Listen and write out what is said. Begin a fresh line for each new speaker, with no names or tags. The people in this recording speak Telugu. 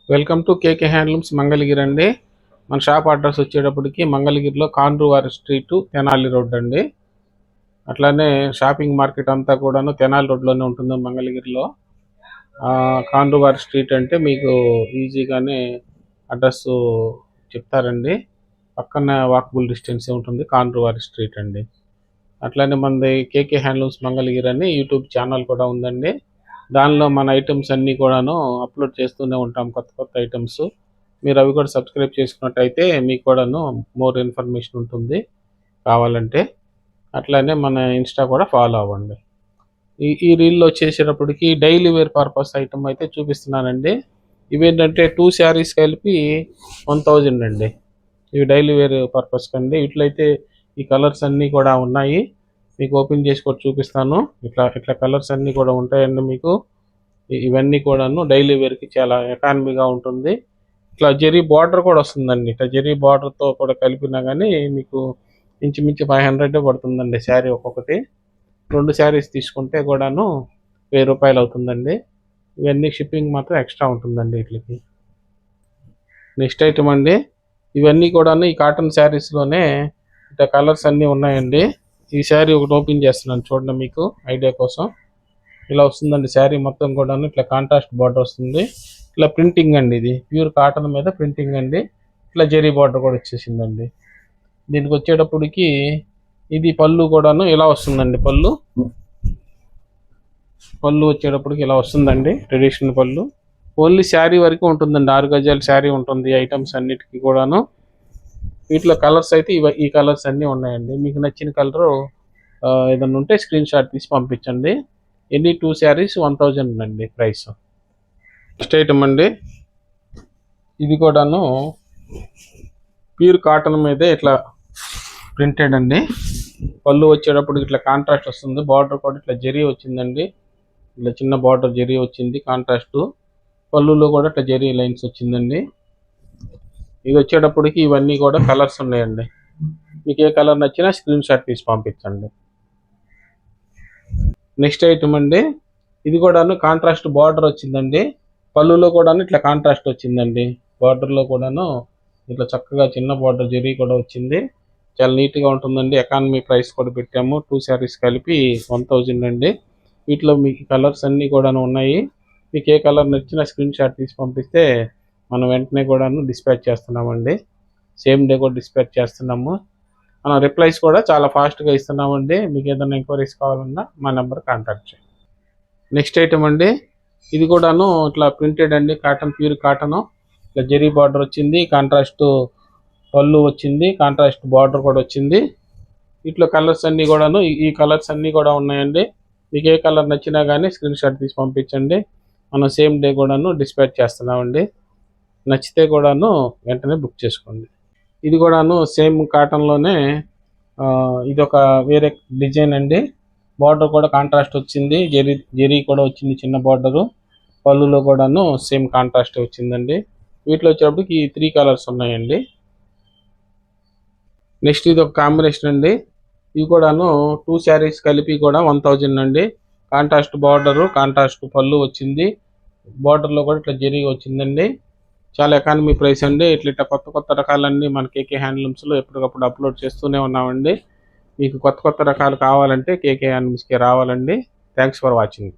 Welcome to KK handlooms Mangalagiri అండి. మన షాప్ అడ్రస్ వచ్చేటప్పటికి మంగళగిరిలో కాండ్రువారి స్ట్రీట్ తెనాలి రోడ్ అండి. అట్లానే షాపింగ్ మార్కెట్ అంతా కూడాను తెనాలి రోడ్లోనే ఉంటుంది మంగళగిరిలో. కాండ్రువారి స్ట్రీట్ అంటే మీకు ఈజీగానే అడ్రస్ చెప్తారండి. పక్కన వాకబుల్ డిస్టెన్సే ఉంటుంది కాండ్రువారి స్ట్రీట్ అండి. అట్లానే మనది కేకే హ్యాండ్లూమ్స్ మంగళగిరి అని యూట్యూబ్ ఛానల్ కూడా ఉందండి. దానిలో మన ఐటమ్స్ అన్నీ కూడాను అప్లోడ్ చేస్తూనే ఉంటాం, కొత్త కొత్త ఐటమ్స్. మీరు అవి కూడా సబ్స్క్రైబ్ చేసుకున్నట్టయితే మీకు కూడాను మోర్ ఇన్ఫర్మేషన్ ఉంటుంది కావాలంటే. అట్లానే మన ఇన్స్టా కూడా ఫాలో అవ్వండి. ఈ రీల్లో వచ్చేసేటప్పటికి డైలీ వేర్ పర్పస్ ఐటమ్ అయితే చూపిస్తున్నానండి. ఇవేంటంటే 2 శారీస్ కలిపి 1000 అండి. ఇవి డైలీ వేర్ పర్పస్ కండి. ఇట్లయితే ఈ కలర్స్ అన్నీ కూడా ఉన్నాయి, మీకు ఓపెన్ చేసి కూడా చూపిస్తాను. ఇట్లా కలర్స్ అన్నీ కూడా ఉంటాయండి మీకు. ఇవన్నీ కూడాను డైలీ వేర్కి చాలా ఎకానమీగా ఉంటుంది. ఇట్లా జెరీ బార్డర్ కూడా వస్తుందండి. ఇట్లా జెరీ బార్డర్తో కూడా కలిపినా కానీ మీకు ఇంచుమించు 500 పడుతుందండి శారీ ఒక్కొక్కటి. 2 శారీస్ తీసుకుంటే కూడాను 1000 రూపాయలు అవుతుందండి. ఇవన్నీ షిప్పింగ్ మాత్రం ఎక్స్ట్రా ఉంటుందండి వీటికి. నెక్స్ట్ ఐటమ్ అండి, ఇవన్నీ కూడాను ఈ కాటన్ శారీస్లోనే ఇట్లా కలర్స్ అన్నీ ఉన్నాయండి. ఈ శారీ ఒకటి ఓపెన్ చేస్తున్నాను చూడండి మీకు ఐడియా కోసం. ఇలా వస్తుందండి శారీ మొత్తం కూడాను. ఇట్లా కాంట్రాస్ట్ బార్డర్ వస్తుంది. ఇట్లా ప్రింటింగ్ అండి, ఇది ప్యూర్ కాటన్ మీద ప్రింటింగ్ అండి. ఇట్లా జెరీ బార్డర్ కూడా వచ్చేసిందండి. దీనికి వచ్చేటప్పటికి ఇది పళ్ళు కూడాను ఇలా వస్తుందండి. పళ్ళు వచ్చేటప్పటికి ఇలా వస్తుందండి, ట్రెడిషనల్ పళ్ళు. ఓన్లీ శారీ వరకు ఉంటుందండి, 6 గజాల శారీ ఉంటుంది ఐటమ్స్ అన్నిటికీ కూడాను. వీటిలో కలర్స్ అయితే ఈ కలర్స్ అన్నీ ఉన్నాయండి. మీకు నచ్చిన కలరు ఏదన్నా ఉంటే స్క్రీన్ షాట్ తీసి పంపించండి. ఎన్ని 2 శారీస్ 1000 అండి ప్రైస్. నెక్స్ట్ ఐటమ్ అండి, ఇది కూడాను ప్యూర్ కాటన్ మీదే ఇట్లా ప్రింటెడ్ అండి. పళ్ళు వచ్చేటప్పుడు ఇట్లా కాంట్రాస్ట్ వస్తుంది. బార్డర్ కూడా ఇట్లా జెరీ వచ్చిందండి. ఇట్లా చిన్న బార్డర్ జెరీ వచ్చింది కాంట్రాస్ట్. పళ్ళులో కూడా ఇట్లా జెరీ లైన్స్ వచ్చిందండి. ఇది వచ్చేటప్పటికి ఇవన్నీ కూడా కలర్స్ ఉన్నాయండి. మీకు ఏ కలర్ నచ్చినా స్క్రీన్ షాట్ తీసి పంపించండి. నెక్స్ట్ ఐటమ్ అండి, ఇది కూడాను కాంట్రాస్ట్ బార్డర్ వచ్చిందండి. పళ్ళులో కూడాను ఇట్లా కాంట్రాస్ట్ వచ్చిందండి. బార్డర్లో కూడాను ఇట్లా చక్కగా చిన్న బార్డర్ జెరీ కూడా వచ్చింది. చాలా నీట్గా ఉంటుందండి. ఎకానమీ ప్రైస్ కూడా పెట్టాము. 2 శారీస్ కలిపి 1000 అండి. వీటిలో మీకు కలర్స్ అన్నీ కూడాను ఉన్నాయి. మీకు ఏ కలర్ నచ్చినా స్క్రీన్ షాట్ తీసి పంపిస్తే మనం వెంటనే కూడాను డిస్పాచ్ చేస్తున్నామండి. సేమ్ డే కూడా డిస్పాచ్ చేస్తున్నాము. మనం రిప్లైస్ కూడా చాలా ఫాస్ట్గా ఇస్తున్నామండి. మీకు ఏదైనా ఎంక్వైరీస్ కావాలన్నా మా నెంబర్ కాంటాక్ట్ చేయండి. నెక్స్ట్ ఐటమ్ అండి, ఇది కూడాను ఇట్లా ప్రింటెడ్ అండి, కాటన్ ప్యూర్ కాటను. ఇట్లా జెరీ బార్డర్ వచ్చింది, కాంట్రాస్ట్ పళ్ళు వచ్చింది, కాంట్రాస్ట్ బార్డర్ కూడా వచ్చింది. ఇట్లా కలర్స్ అన్నీ కూడాను ఈ కలర్స్ అన్నీ కూడా ఉన్నాయండి. మీకు ఏ కలర్ నచ్చినా కానీ స్క్రీన్ షాట్ తీసి పంపించండి. మనం సేమ్ డే కూడాను డిస్పాచ్ చేస్తున్నామండి. నచ్చితే కూడాను వెంటనే బుక్ చేసుకోండి. ఇది కూడాను సేమ్ కాటన్లోనే ఇది ఒక వేరే డిజైన్ అండి. బార్డర్ కూడా కాంట్రాస్ట్ వచ్చింది, జెరీ కూడా వచ్చింది చిన్న బార్డరు. పళ్ళులో కూడాను సేమ్ కాంట్రాస్ట్ వచ్చిందండి. వీటిలో వచ్చేటప్పటికి ఈ 3 కలర్స్ ఉన్నాయండి. నెక్స్ట్ ఇది ఒక కాంబినేషన్ అండి. ఇవి కూడాను 2 శారీస్ కలిపి కూడా 1000 అండి. కాంట్రాస్ట్ బార్డరు, కాంట్రాస్ట్ పళ్ళు వచ్చింది. బార్డర్లో కూడా ఇట్లా జెరీ వచ్చిందండి. చాలా ఎకానమీ ప్రైస్ అండి. ఇట్లా కొత్త కొత్త రకాలన్నీ మన కేకే హ్యాండ్లూమ్స్లో ఎప్పటికప్పుడు అప్లోడ్ చేస్తూనే ఉన్నామండి. మీకు కొత్త కొత్త రకాలు కావాలంటే కేకే హ్యాండ్లూమ్స్కి రావాలండి. Thanks for watching.